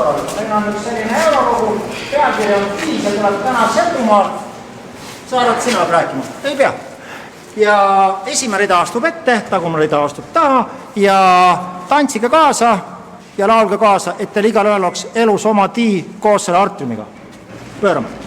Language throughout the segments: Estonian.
aastal. Meil on üks selline eurokogu, pealkiri on Kiis ja tuleb täna Setumaalt. Sa arvad, sina peab rääkima? Ei pea. Ja esimene rida astub ette, tagumine rida astub taha ja tantsige kaasa ja laulge kaasa, et teil igal ühel oleks elus oma tii koos selle Artiumiga. Pöörame.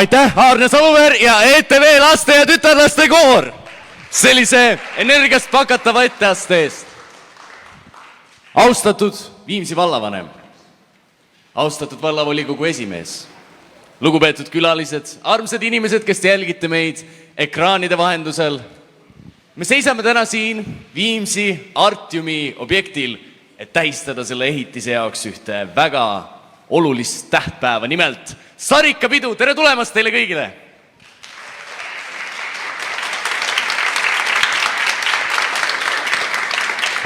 Aitäh, Aarne Saluveer ja ETV laste ja tütarlaste koor sellise energiast pakatava etteaste eest. Austatud Viimsi vallavanem, austatud vallavolikogu esimees, lugupeetud külalised, armsad inimesed, kes te jälgite meid ekraanide vahendusel. Me seisame täna siin Viimsi Artiumi objektil, et tähistada selle ehitise jaoks ühte väga olulist tähtpäeva, nimelt Sarikapidu. Tere tulemast teile kõigile!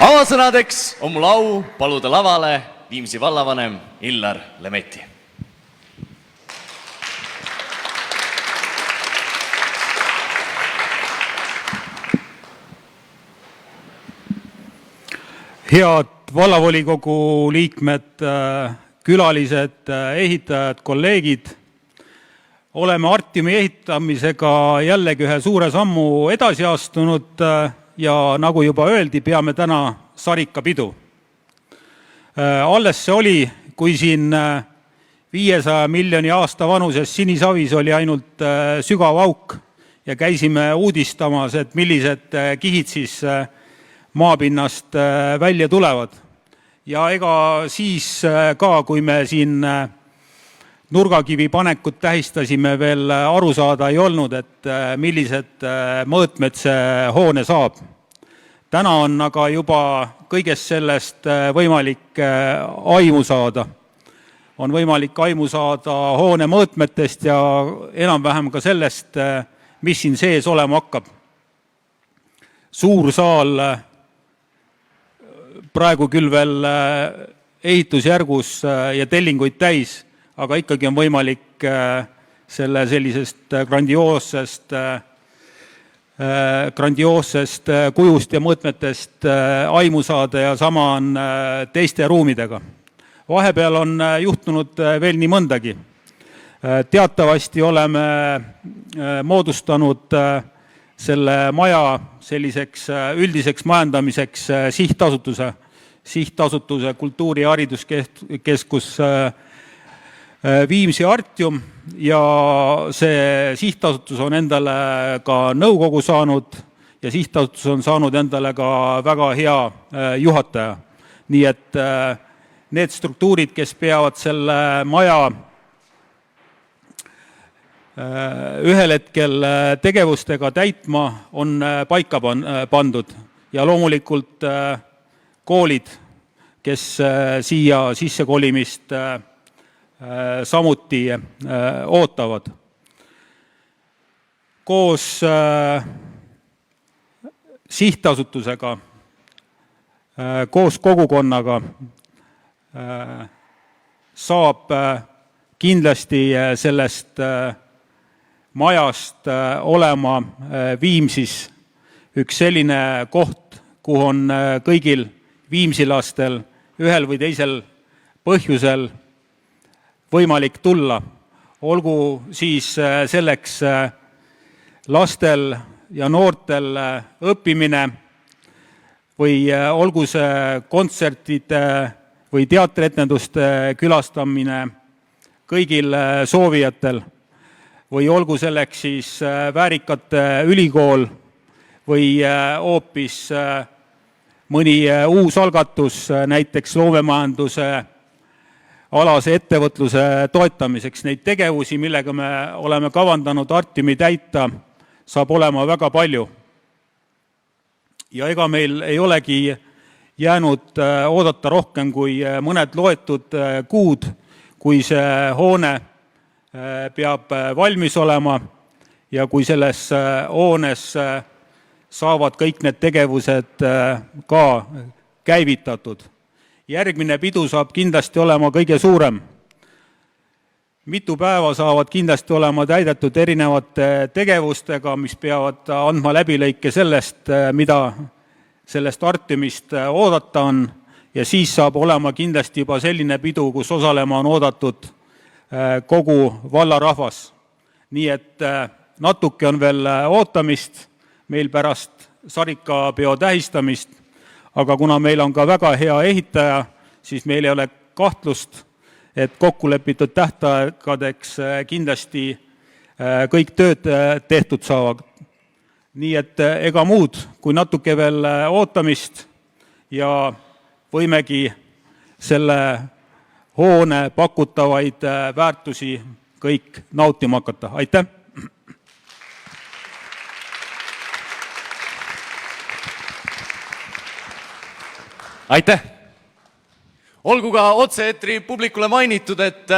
Avasõnadeks on mul au paluda lavale Viimsi vallavanem Illar Lemetti. Head vallavolikogu liikmed, külalised, ehitajad, kolleegid. Oleme Artiumi ehitamisega jällegi ühe suure sammu edasi astunud ja nagu juba öeldi, peame täna Sarikapidu. Alles see oli, kui siin 500 miljoni aasta vanuses Sinisavis oli ainult sügav auk ja käisime uudistamas, et millised kihid siis maapinnast välja tulevad. ja ega siis ka, kui me siin nurgakivi panekut tähistasime, veel aru saada ei olnud, et millised mõõtmed see hoone saab. Täna on aga juba kõigest sellest võimalik aimu saada. On võimalik aimu saada hoone mõõtmetest ja enam-vähem ka sellest, mis siin sees olema hakkab. Suur saal praegu küll veel ehitusjärgus ja tellinguid täis, aga ikkagi on võimalik selle sellisest grandioossest kujust ja mõõtmetest aimu saada ja sama on teiste ruumidega. Vahepeal on juhtunud veel nii mõndagi. Teatavasti oleme moodustanud selle maja selliseks üldiseks majandamiseks sihtasutuse Kultuuri- ja Hariduskeskus Viimsi Artium ja see sihtasutus on endale ka nõukogu saanud ja sihtasutus on saanud endale ka väga hea juhataja. Nii et need struktuurid, kes peavad selle maja ühel hetkel tegevustega täitma, on paika pandud ja loomulikult koolid, kes siia sissekolimist samuti ootavad. Koos sihtasutusega, koos kogukonnaga saab kindlasti sellest majast olema Viimsis üks selline koht, kuhu on kõigil viimsilastel ühel või teisel põhjusel võimalik tulla. Olgu siis selleks lastel ja noortel õppimine või olgu see kontsertide või teatrietenduste külastamine kõigil soovijatel või olgu selleks siis väärikate ülikool või hoopis mõni uus algatus, näiteks loomemajanduse alase ettevõtluse toetamiseks. Neid tegevusi, millega me oleme kavandanud Artiumi täita, saab olema väga palju. Ja ega meil ei olegi jäänud oodata rohkem kui mõned loetud kuud, kui see hoone peab valmis olema ja kui selles hoones saavad kõik need tegevused ka käivitatud. Järgmine pidu saab kindlasti olema kõige suurem. Mitu päeva saavad kindlasti olema täidetud erinevate tegevustega, mis peavad andma läbilõike sellest, mida sellest Artiumist oodata on ja siis saab olema kindlasti juba selline pidu, kus osalema on oodatud kogu vallarahvas. Nii et natuke on veel ootamist meil pärast sarikapeo tähistamist, aga kuna meil on ka väga hea ehitaja, siis meil ei ole kahtlust, et kokkulepitud tähtaegadeks kindlasti kõik tööd tehtud saavad. Nii et ega muud kui natuke veel ootamist ja võimegi selle hoone pakutavaid väärtusi kõik nautima hakata. Aitäh! Aitäh! Olgu ka otse-eetri publikule mainitud, et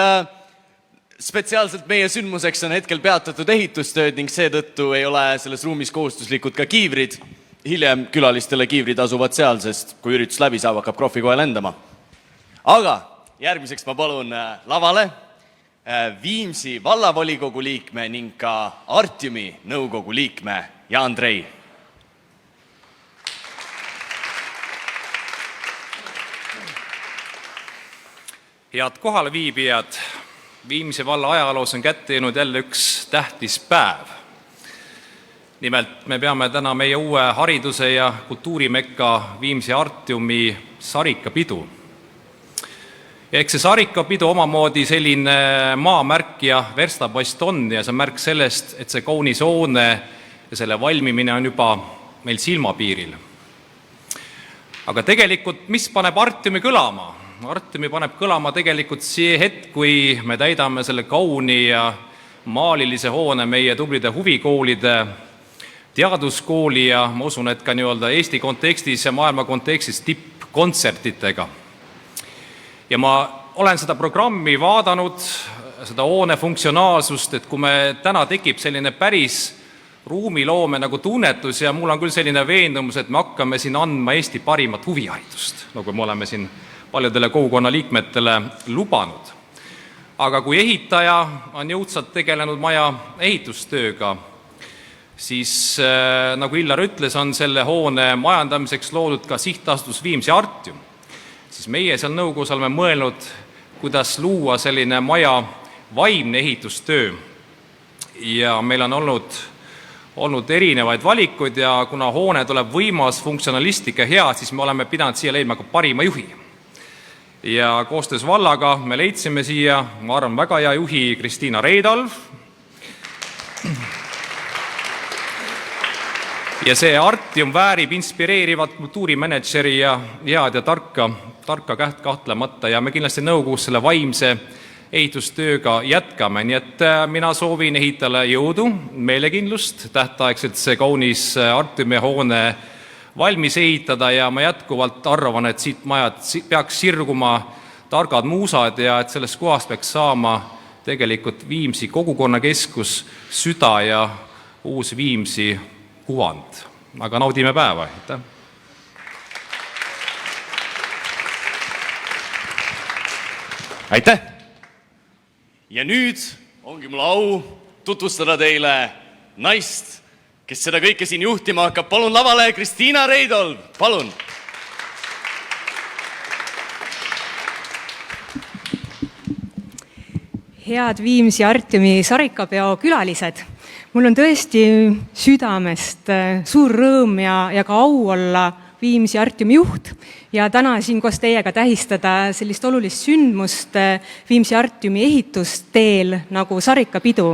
spetsiaalselt meie sündmuseks on hetkel peatatud ehitustööd ning seetõttu ei ole selles ruumis kohustuslikud ka kiivrid. Hiljem külalistele kiivrid asuvad seal, sest kui üritus läbi saab, hakkab krohvi kohe lendama. Aga järgmiseks ma palun lavale Viimsi vallavolikogu liikme ning ka Artiumi nõukogu liikme Jaan Trei. Head kohaleviibijad, Viimsi valla ajaloos on kätte jäänud jälle üks tähtis päev. Nimelt me peame täna meie uue hariduse ja kultuurimekka Viimsi Artiumi sarikapidu. Ja eks see sarikapidu omamoodi selline maamärk ja verstapost on ja see on märk sellest, et see kaunis hoone ja selle valmimine on juba meil silmapiiril. Aga tegelikult, mis paneb Artiumi kõlama? Artiumi paneb kõlama tegelikult see hetk, kui me täidame selle kauni ja maalilise hoone meie tublide huvikoolide, teaduskooli ja ma usun, et ka nii-öelda Eesti kontekstis ja maailma kontekstis tippkontsertidega. Ja ma olen seda programmi vaadanud, seda hoone funktsionaalsust, et kui me täna tekib selline päris ruumiloome nagu tunnetus ja mul on küll selline veendumus, et me hakkame siin andma Eesti parimat huviharidust, nagu me oleme siin paljudele kogukonna liikmetele lubanud. Aga kui ehitaja on jõudsalt tegelenud maja ehitustööga, siis nagu Illar ütles, on selle hoone majandamiseks loodud ka sihtasutus Viimsi Artium. Siis meie seal nõukogus oleme mõelnud, kuidas luua selline maja vaimne ehitustöö. Ja meil on olnud erinevaid valikuid ja kuna hoone tuleb võimas, funktsionalistlik ja hea, siis me oleme pidanud siia leidma ka parima juhi. Ja koostöös vallaga me leidsime siia, ma arvan, väga hea juhi Kristiina Reidalv. Ja see Artium väärib inspireerivat kultuurimanageri ja head ja tarka käht kahtlemata ja me kindlasti nõukogus selle vaimse ehitustööga jätkame, nii et mina soovin ehitajale jõudu, meelekindlust, tähtaegselt see kaunis Artiumi hoone valmis ehitada ja ma jätkuvalt arvan, et siit majad peaks sirguma targad muusad ja et sellest kohast peaks saama tegelikult Viimsi kogukonnakeskus, süda ja uus Viimsi kuvand. Aga naudime päeva. Aitäh! Ja nüüd ongi mul au tutvustada teile naist, kes seda kõike siin juhtima hakkab. Palun lavale Kristiina Reidolv, palun! Head Viimsi Artiumi sarikapeo külalised! Mul on tõesti südamest suur rõõm ja ka au olla Viimsi Artiumi juht ja täna siin koos teiega tähistada sellist olulist sündmust Viimsi Artiumi ehitusteel nagu sarikapidu.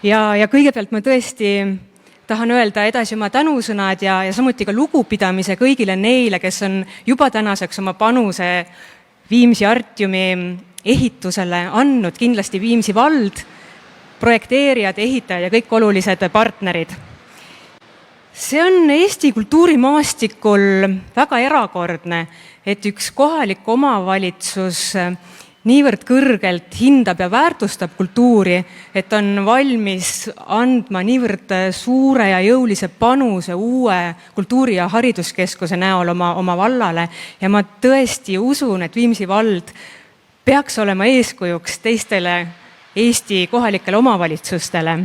Ja kõigepealt ma tõesti tahan öelda edasi oma tänusõnad ja samuti ka lugupidamise kõigile neile, kes on juba tänaseks oma panuse Viimsi Artiumi ehitusele andnud, kindlasti Viimsi vald, projekteerijad, ehitajad ja kõik olulised partnerid. See on Eesti kultuurimaastikul väga erakordne, et üks kohalik omavalitsus niivõrd kõrgelt hindab ja väärtustab kultuuri, et on valmis andma niivõrd suure ja jõulise panuse uue kultuuri- ja hariduskeskuse näol oma vallale. Ja ma tõesti usun, et Viimsi vald peaks olema eeskujuks teistele Eesti kohalikele omavalitsustele.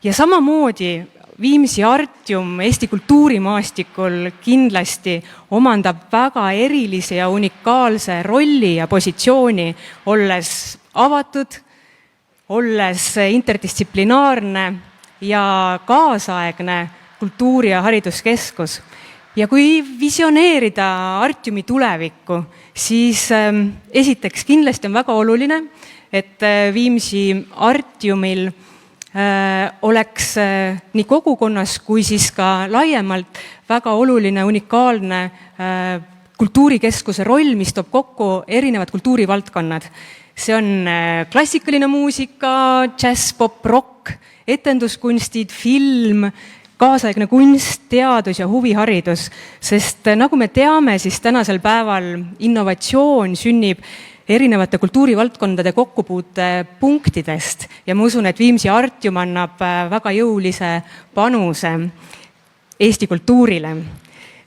Ja samamoodi Viimsi Artium Eesti kultuurimaastikul kindlasti omandab väga erilise ja unikaalse rolli ja positsiooni, olles avatud, olles interdistsiplinaarne ja kaasaegne kultuuri- ja hariduskeskus. Ja kui visioneerida Artiumi tulevikku, siis esiteks kindlasti on väga oluline, et Viimsi Artiumil oleks nii kogukonnas kui siis ka laiemalt väga oluline, unikaalne kultuurikeskuse roll, mis toob kokku erinevad kultuurivaldkonnad. See on klassikaline muusika, džäss, pop, rock, etenduskunstid, film, kaasaegne kunst, teadus ja huviharidus, sest nagu me teame, siis tänasel päeval innovatsioon sünnib erinevate kultuurivaldkondade kokkupuute punktidest ja ma usun, et Viimsi Artium annab väga jõulise panuse Eesti kultuurile.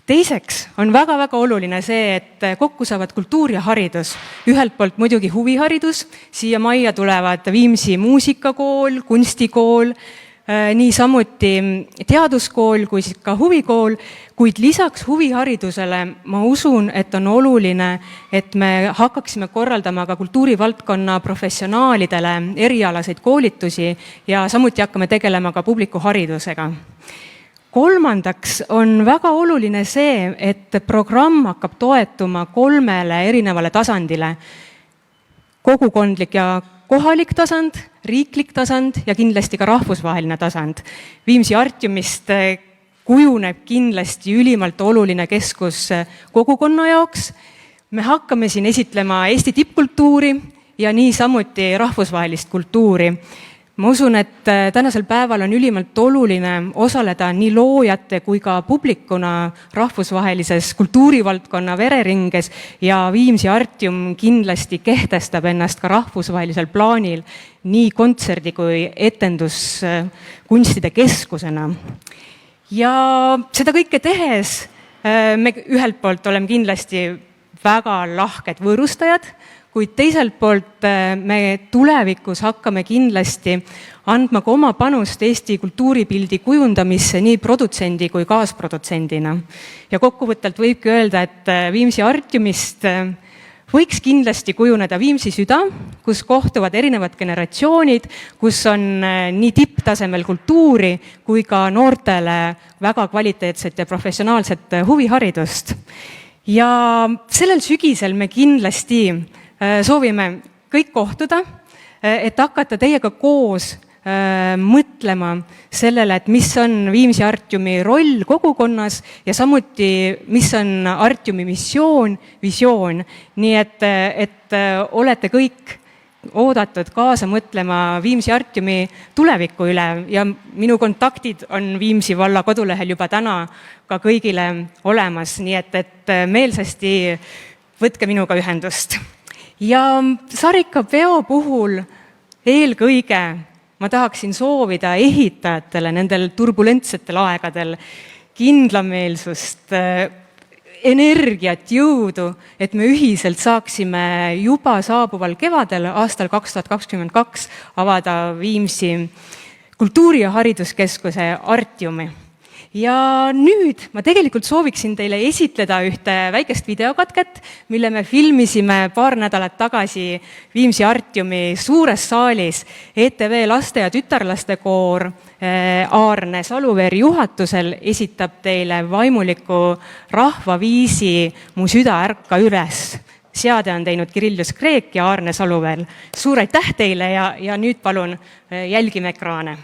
Teiseks on väga-väga oluline see, et kokku saavad kultuur ja haridus. Ühelt poolt muidugi huviharidus, siia majja tulevad Viimsi muusikakool, kunstikool, nii samuti teaduskool kui ka huvikool, kuid lisaks huviharidusele ma usun, et on oluline, et me hakkaksime korraldama ka kultuurivaldkonna professionaalidele erialaseid koolitusi ja samuti hakkame tegelema ka publikuharidusega. Kolmandaks on väga oluline see, et programm hakkab toetuma 3 erinevale tasandile. Kogukondlik ja kohalik tasand, riiklik tasand ja kindlasti ka rahvusvaheline tasand. Viimsi Artiumist kujuneb kindlasti ülimalt oluline keskus kogukonna jaoks. Me hakkame siin esitlema Eesti tippkultuuri ja niisamuti rahvusvahelist kultuuri. Ma usun, et tänasel päeval on ülimalt oluline osaleda nii loojate kui ka publikuna rahvusvahelises kultuurivaldkonna vereringes ja Viimsi Artium kindlasti kehtestab ennast ka rahvusvahelisel plaanil nii kontserdi kui etenduskunstide keskusena. Ja seda kõike tehes me ühelt poolt oleme kindlasti väga lahked võõrustajad, kuid teiselt poolt me tulevikus hakkame kindlasti andma ka oma panust Eesti kultuuripildi kujundamisse nii produtsendi kui kaasprodutsendina. Ja kokkuvõttelt võibki öelda, et Viimsi Artiumist võiks kindlasti kujuneda Viimsi süda, kus kohtuvad erinevad generatsioonid, kus on nii tipptasemel kultuuri kui ka noortele väga kvaliteetset ja professionaalset huviharidust. Ja sellel sügisel me kindlasti soovime kõik kohtuda, et hakata teiega koos mõtlema sellele, et mis on Viimsi Artiumi roll kogukonnas ja samuti, mis on Artiumi missioon, visioon. Nii et olete kõik oodatud kaasa mõtlema Viimsi Artiumi tuleviku üle ja minu kontaktid on Viimsi valla kodulehel juba täna ka kõigile olemas, nii et meelsasti võtke minuga ühendust. Ja sarikapeo puhul eelkõige ma tahaksin soovida ehitajatele nendel turbulentsetel aegadel kindlameelsust, energiat, jõudu, et me ühiselt saaksime juba saabuval kevadel aastal 2022 avada Viimsi kultuuri- ja hariduskeskuse Artiumi. Ja nüüd ma tegelikult sooviksin teile esitleda ühte väikest videokatket, mille me filmisime paar nädalat tagasi Viimsi Artiumi suures saalis ETV laste ja tütarlaste koor Aarne Saluveeri juhatusel esitab teile vaimuliku rahvaviisi Mu süda ärka üles. Seade on teinud Kirillus Kreek ja Aarne Saluveer. Suur aitäh teile ja nüüd palun jälgime ekraane.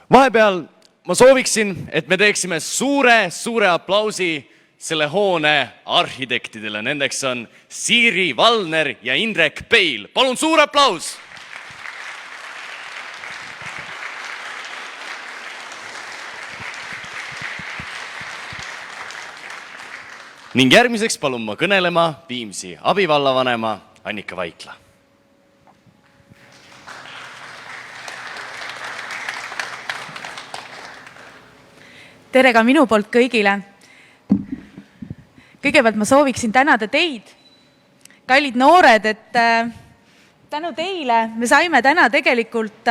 Vahepeal ma sooviksin, et me teeksime suure aplausi selle hoone arhitektidele. Nendeks on Siiri Valner ja Indrek Peil. Palun suur aplaus! Ning järgmiseks palun ma kõnelema Viimsi abivallavanema Annika Vaikla. Tere ka minu poolt kõigile. Kõigepealt ma sooviksin tänada teid, kallid noored, et tänu teile me saime täna tegelikult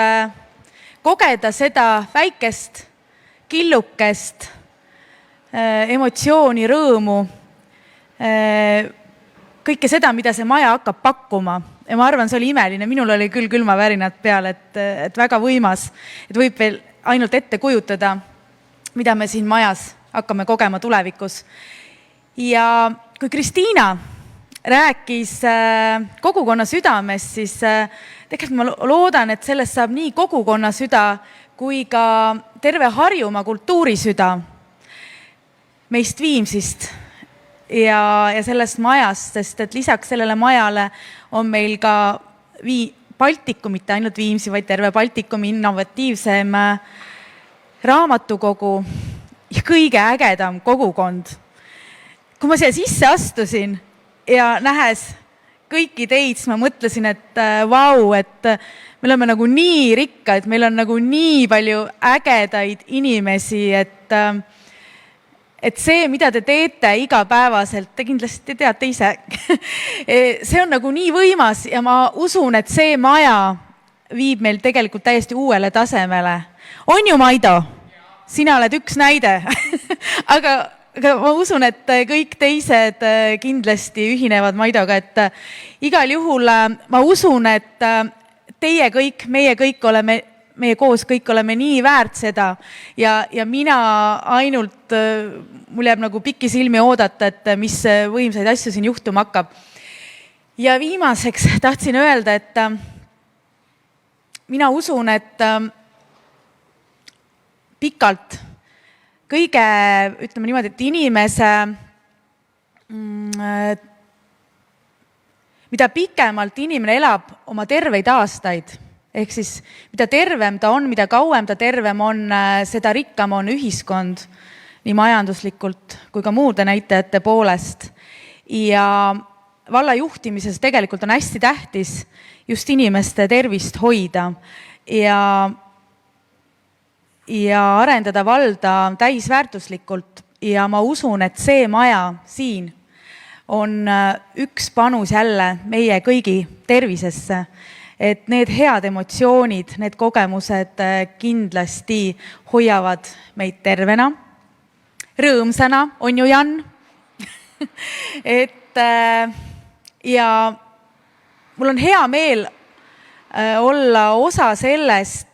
kogeda seda väikest killukest emotsiooni, rõõmu, kõike seda, mida see maja hakkab pakkuma. Ja ma arvan, see oli imeline. Minul oli küll külmavärinad peal, et väga võimas, et võib veel ainult ette kujutada, mida me siin majas hakkame kogema tulevikus. Ja kui Kristiina rääkis kogukonna südamest, siis tegelikult ma loodan, et sellest saab nii kogukonna süda kui ka terve Harjumaa kultuurisüda meist Viimsist ja sellest majast, sest et lisaks sellele majale on meil ka Baltikum, mitte ainult Viimsi, vaid terve Baltikumi innovatiivsem raamatukogu ja kõige ägedam kogukond. Kui ma siia sisse astusin ja nähes kõiki teid, siis ma mõtlesin, et vau, et me oleme nagu nii rikkad, meil on nagu nii palju ägedaid inimesi, et see, mida te teete igapäevaselt, te kindlasti teate ise, see on nagu nii võimas ja ma usun, et see maja viib meil tegelikult täiesti uuele tasemele. On ju, Maido? Sina oled üks näide. aga ma usun, et kõik teised kindlasti ühinevad Maidoga, et igal juhul ma usun, et teie kõik, meie koos kõik oleme nii väärt seda ja mina ainult, mul jääb nagu pikki silmi oodata, et mis võimsaid asju siin juhtuma hakkab. Ja viimaseks tahtsin öelda, et mina usun, et pikalt kõige, ütleme niimoodi, et inimese, mida pikemalt inimene elab oma terveid aastaid, ehk siis mida tervem ta on, mida kauem ta tervem on, seda rikkam on ühiskond, nii majanduslikult kui ka muude näitajate poolest. Ja valla juhtimises tegelikult on hästi tähtis just inimeste tervist hoida ja arendada valda täisväärtuslikult. Ja ma usun, et see maja siin on üks panus jälle meie kõigi tervisesse, et need head emotsioonid, need kogemused kindlasti hoiavad meid tervena, rõõmsana, on ju, Jan? Ja mul on hea meel olla osa sellest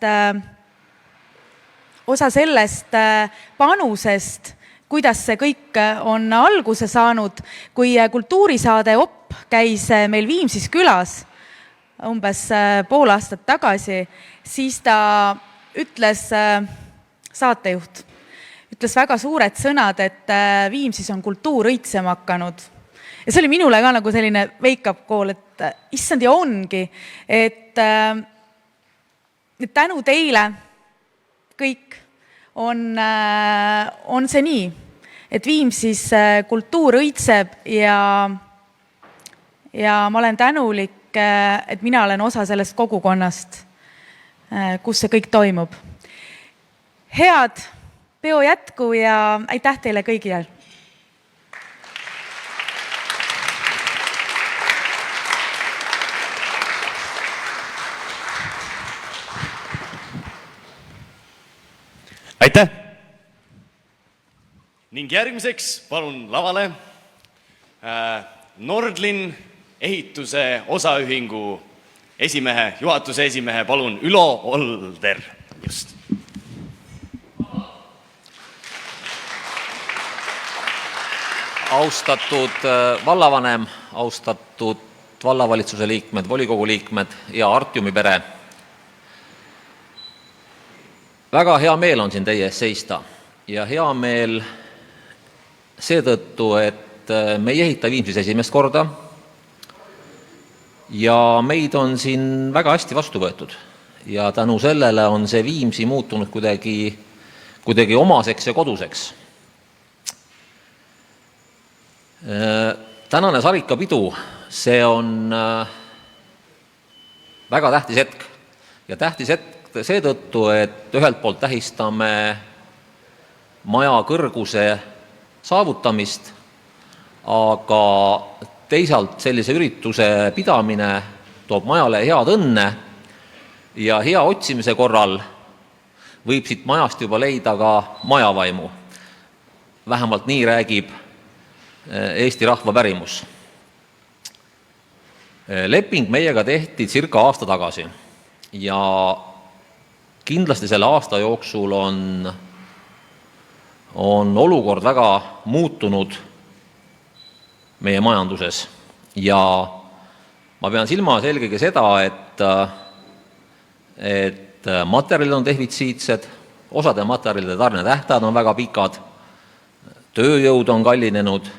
panusest, kuidas see kõik on alguse saanud, kui kultuurisaade OP käis meil Viimsis külas umbes pool aastat tagasi, siis ta ütles, saatejuht, ütles väga suured sõnad, et Viimsis on kultuur õitsema hakanud. Ja see oli minule ka nagu selline wake-up call, et issand ja ongi, et tänu teile kõik on see nii, et Viimsis kultuur õitseb ja ma olen tänulik, et mina olen osa sellest kogukonnast, kus see kõik toimub. Head peo jätku ja aitäh teile kõigile! Aitäh! Ning järgmiseks palun lavale Nordlin ehituse osaühingu esimehe, juhatuse esimehe, palun Ülo Older. Just. Austatud vallavanem, austatud vallavalitsuse liikmed, volikogu liikmed ja Artiumi pere. väga hea meel on siin teie ees seista ja hea meel seetõttu, et me ei ehita Viimsis esimest korda ja meid on siin väga hästi vastu võetud ja tänu sellele on see Viimsi muutunud kuidagi omaseks ja koduseks. Tänane sarikapidu, see on väga tähtis hetk ja tähtis hetk seetõttu, et ühelt poolt tähistame maja kõrguse saavutamist, aga teisalt sellise ürituse pidamine toob majale head õnne ja hea otsimise korral võib siit majast juba leida ka majavaimu. Vähemalt nii räägib Eesti rahva pärimus. Leping meiega tehti circa aasta tagasi ja kindlasti selle aasta jooksul on olukord väga muutunud meie majanduses ja ma pean silmas eelkõige seda, et materjalid on defitsiitsed, osade materjalide tarnetähtajad on väga pikad, tööjõud on kallinenud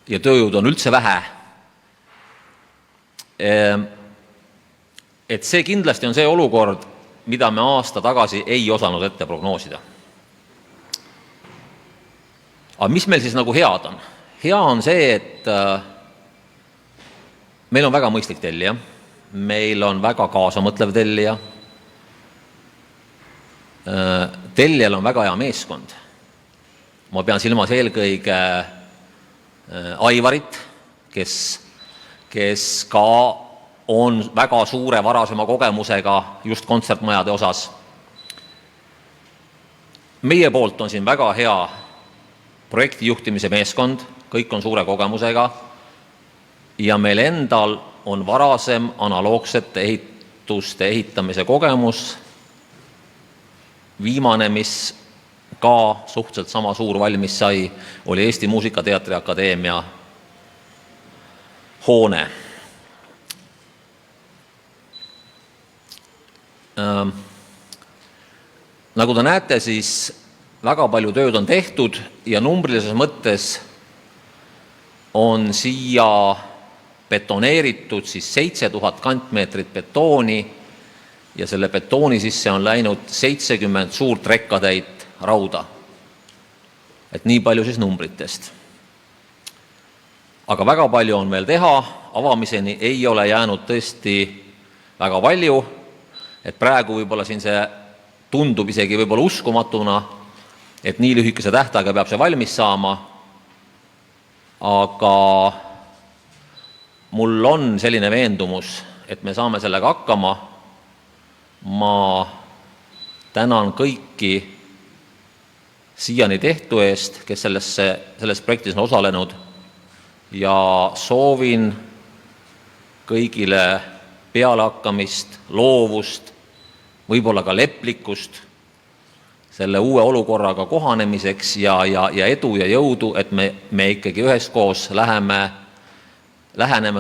ja tööjõud on üldse vähe. Et see kindlasti on see olukord, mida me aasta tagasi ei osanud ette prognoosida. Aga mis meil siis nagu head on? Hea on see, et meil on väga mõistlik tellija, meil on väga kaasamõtlev tellija, tellijal on väga hea meeskond. Ma pean silmas eelkõige Aivarit, kes ka on väga suure varasema kogemusega just kontsertmajade osas. Meie poolt on siin väga hea projektijuhtimise meeskond, kõik on suure kogemusega ja meil endal on varasem analoogsete ehituste ehitamise kogemus. Viimane, mis ka suhteliselt sama suur valmis sai, oli Eesti Muusikateatri Akadeemia hoone. Nagu te näete, siis väga palju tööd on tehtud ja numbrilises mõttes on siia betoneeritud siis 7000 kantmeetrit betooni ja selle betooni sisse on läinud 70 suurt rekkatäit rauda. Et nii palju siis numbritest. Aga väga palju on veel teha, avamiseni ei ole jäänud tõesti väga palju, et praegu võib-olla siin see tundub isegi võib-olla uskumatuna, et nii lühikese tähtaega peab see valmis saama, aga mul on selline veendumus, et me saame sellega hakkama. Ma tänan kõiki siiani tehtu eest, kes selles projektis on osalenud ja soovin kõigile pealehakkamist, loovust, võib-olla ka leplikkust selle uue olukorraga kohanemiseks ja edu ja jõudu, et me ikkagi üheskoos läheneme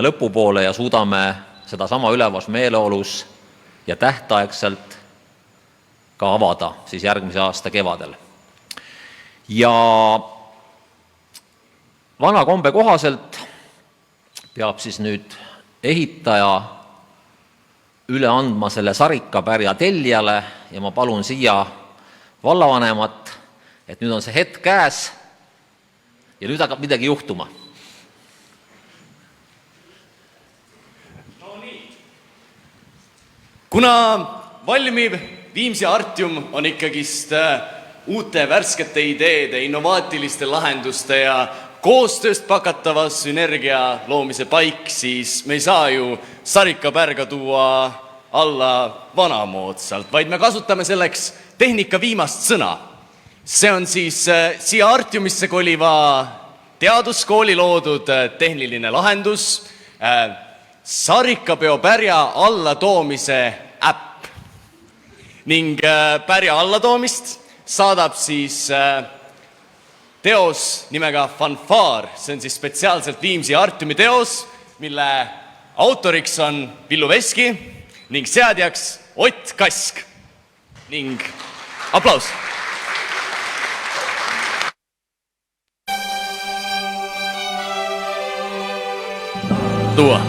lõpupoole ja suudame seda sama ülevas meeleolus ja tähtaegselt ka avada siis järgmise aasta kevadel. Ja vana kombe kohaselt peab siis nüüd ehitaja üle andma selle sarikapärja tellijale ja ma palun siia vallavanemat, et nüüd on see hetk käes ja nüüd hakkab midagi juhtuma. Kuna valmiv Viimsi Artium on ikkagist uute värskete ideede, innovaatiliste lahenduste ja koostööst pakatava sünergia loomise paik, siis me ei saa ju sarikapärga tuua alla vanamoodsalt, vaid me kasutame selleks tehnika viimast sõna. See on siis siia Artiumisse koliva teaduskooli loodud tehniline lahendus, sarikapeo pärja allatoomise äpp. Ning pärja allatoomist saadab siis teos nimega Fanfaar, see on siis spetsiaalselt Viimsi Artiumi teos, mille autoriks on Villu Veski ning seadjaks Ott Kask. ning aplaus. Tuua.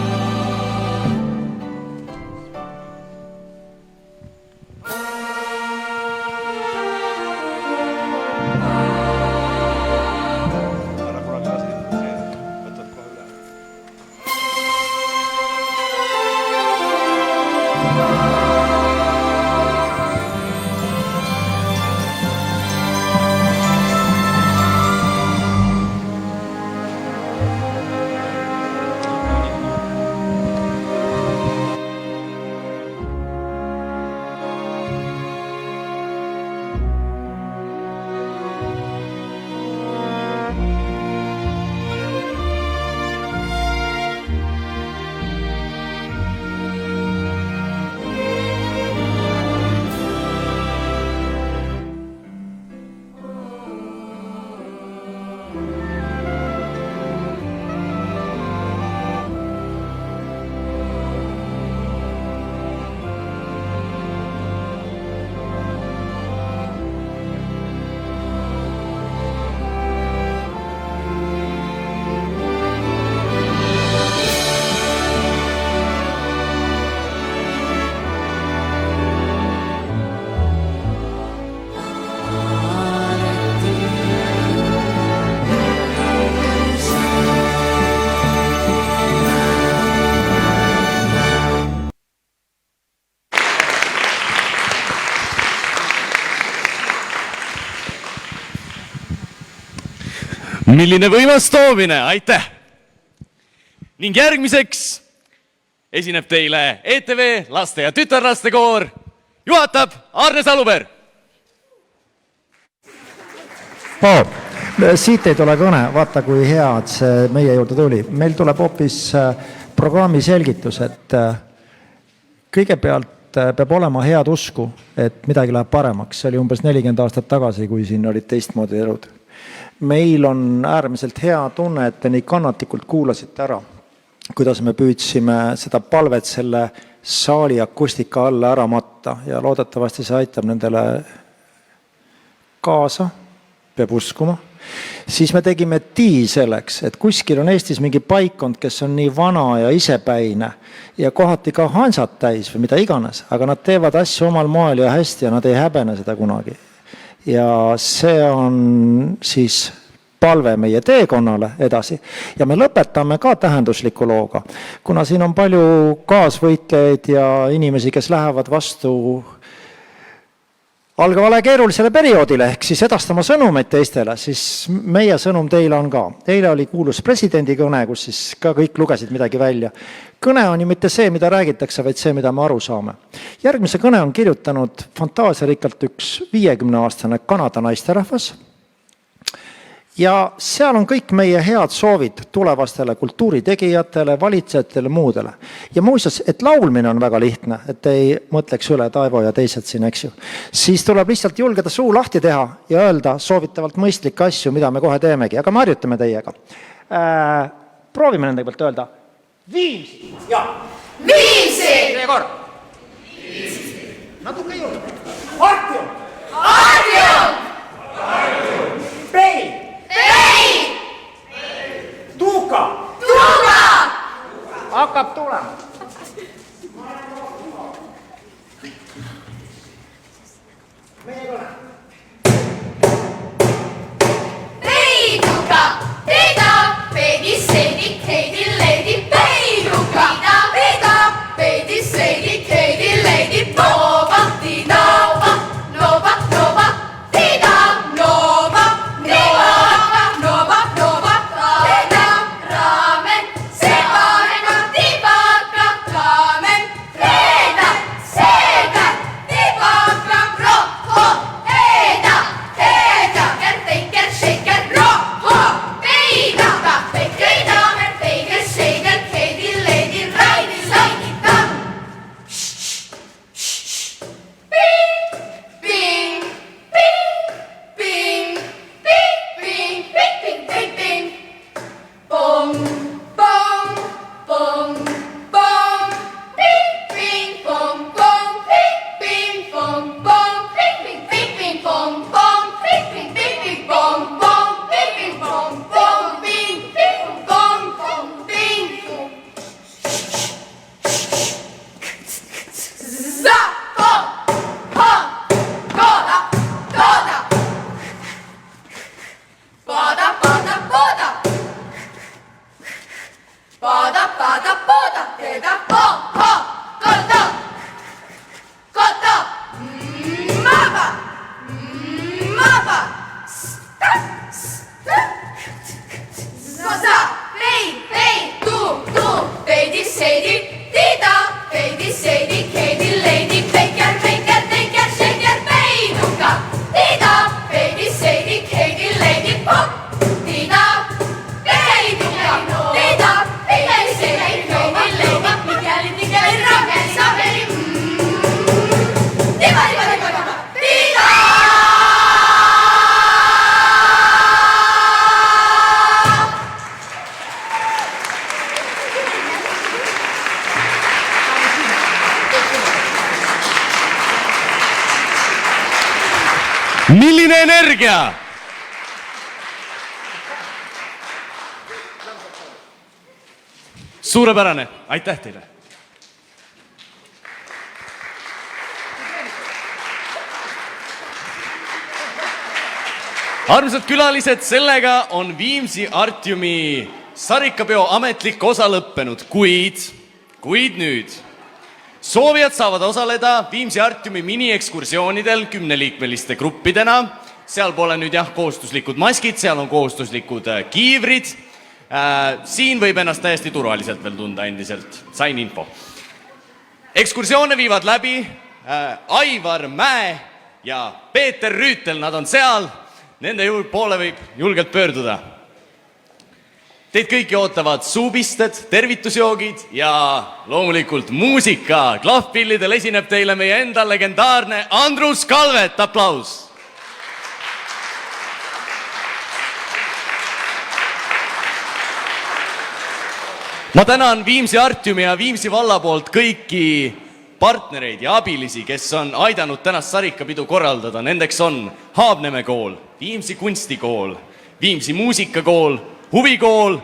Milline võimas toomine, aitäh! Ning järgmiseks esineb teile ETV laste ja tütarlaste koor, juhatab Arne Saluber. Siit ei tule kõne, vaata kui hea, et see meie juurde tuli. Meil tuleb hoopis programmi selgitus, et kõigepealt peab olema head usku, et midagi läheb paremaks. See oli umbes 40 aastat tagasi, kui siin olid teistmoodi elud. Meil on äärmiselt hea tunne, et te nii kannatlikult kuulasite ära, kuidas me püüdsime seda palvet selle saali akustika alla ära matta ja loodetavasti see aitab nendele kaasa, peab uskuma. Siis me tegime selleks, et kuskil on Eestis mingi paikond, kes on nii vana ja isepäine ja kohati ka hansad täis või mida iganes, aga nad teevad asju omal moel ja hästi ja nad ei häbene seda kunagi. Ja see on siis palve meie teekonnale edasi. Ja me lõpetame ka tähendusliku looga, kuna siin on palju kaasvõitlejaid ja inimesi, kes lähevad vastu algavale keerulisele perioodile, ehk siis edastama sõnumeid teistele, siis meie sõnum teile on ka. Eile oli kuulus presidendi kõne, kus siis ka kõik lugesid midagi välja. Kõne on ju mitte see, mida räägitakse, vaid see, mida me aru saame. Järgmise kõne on kirjutanud fantaasiarikkalt üks 50-aastane Kanada naisterahvas. Ja seal on kõik meie head soovid tulevastele kultuuritegijatele, valitsejatele, muudele. Ja muuseas, et laulmine on väga lihtne, et ei mõtleks üle Taivo ja teised siin, eks ju. Siis tuleb lihtsalt julgeda suu lahti teha ja öelda soovitavalt mõistlikke asju, mida me kohe teemegi. Aga me harjutame teiega. Proovime nende pealt öelda. Viimsi! Ja! Viimsi! Teie kord! Viimsi! Natuke juurde. Artium! Artium! Artium! Pei! Pei! Tuuka! Tuuka! Hakkab tulema. Meie kõne. Peiduka! Peida! Peidis seidik, heidi leidi. Peiduka! Peida! Peidis seidik, heidi leidi. Nova, dinova, nova, nova. Tida, nova, nova. Nova, nova, ramen, ramen. Sepanen, tibaka. milline energia! Suurepärane, aitäh teile! Armsad külalised, sellega on Viimsi Artiumi sarikapeo ametlik osa lõppenud, kuid nüüd soovijad saavad osaleda Viimsi Artiumi miniekskursioonidel 10-liikmeliste gruppidena. Seal pole nüüd kohustuslikud maskid, seal on kohustuslikud kiivrid. Siin võib ennast täiesti turvaliselt veel tunda endiselt, sain info. Ekskursioone viivad läbi Aivar Mäe ja Peeter Rüütel, nad on seal. Nende poole võib julgelt pöörduda. Teid kõiki ootavad suupisted, tervitusjoogid ja loomulikult muusika. Klahvpillidel esineb teile meie enda legendaarne Andrus Kalvet. Aplaus! Ma tänan Viimsi Artiumi ja Viimsi valla poolt kõiki partnereid ja abilisi, kes on aidanud tänast sarikapidu korraldada. Nendeks on Haabneme kool, Viimsi kunstikool, Viimsi muusikakool, huvikool,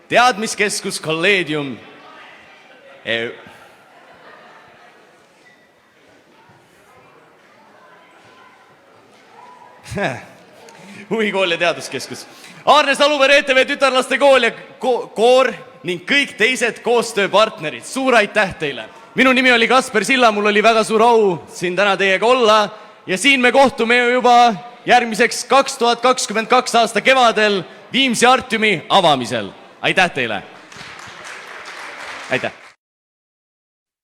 teadmiskeskus Collegium, huvikool ja teaduskeskus, Aarne Saluvere ETV tütarlaste kool ja koor ning kõik teised koostööpartnerid. Suur aitäh teile! Minu nimi oli Kasper Silla, mul oli väga suur au siin täna teiega olla ja siin me kohtume juba järgmiseks 2022 aasta kevadel Viimsi Artiumi avamisel. Aitäh teile! Aitäh!